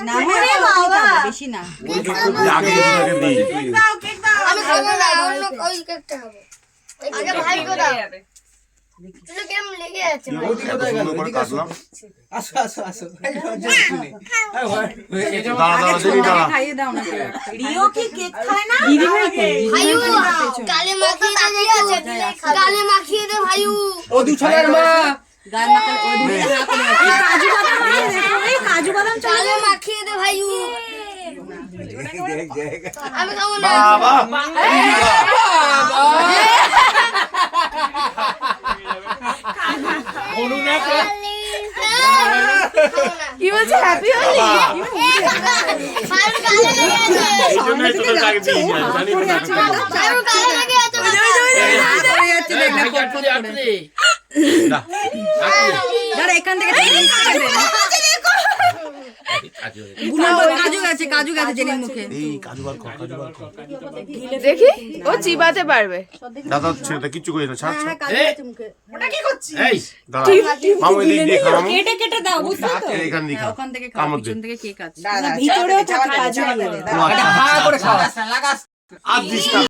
না রে বাবা বেশি না আমি খাবো না ওই কেকটা খাবো আগে ভাই কো দাও তুই কেমন লেগে আছে আসো আসো আসো খাইয়ে দাও না রিও কি কেক খায় না দিদি ভাই ভাইউ গালে মাখিয়ে তাকিয়ে আছে গালে মাখিয়ে দে ভাইউ ও দুছনের মা গাল মাখালে ও দিদি না করে এই কাজু বাদাম আছে দেখো এই কাজু বাদাম গালে মাখিয়ে দে ভাইউ আমি খাবো না বাবা কি বলছে হ্যাপি হোলি ভাইউ গালে লেগে আছে এইজন্যই তো তাকে দিয়ে জানি না ভাইউ গালে লেগে আছে দাঁড়া এখান থেকে কাজু গেছে জেনির মুখে এই কাজু বার কর কাজু বার কর দেখি ও চিবাতে পারবে দাদা ছেলেটা কিচ্ছু করিস না ছাড় ছাড় কাজু গেছে মুখে এই দাদা মামু এদিক দিয়ে খা মামু কেটে কেটে দাও বুঝছো তো এইখান দিয়ে খা ওখান থেকে খাও কামড় দে পিছন থেকে কেক আছে ভিতরেও থাকে কাজু দিয়ে হা করে খাও লাগাস আর দিস না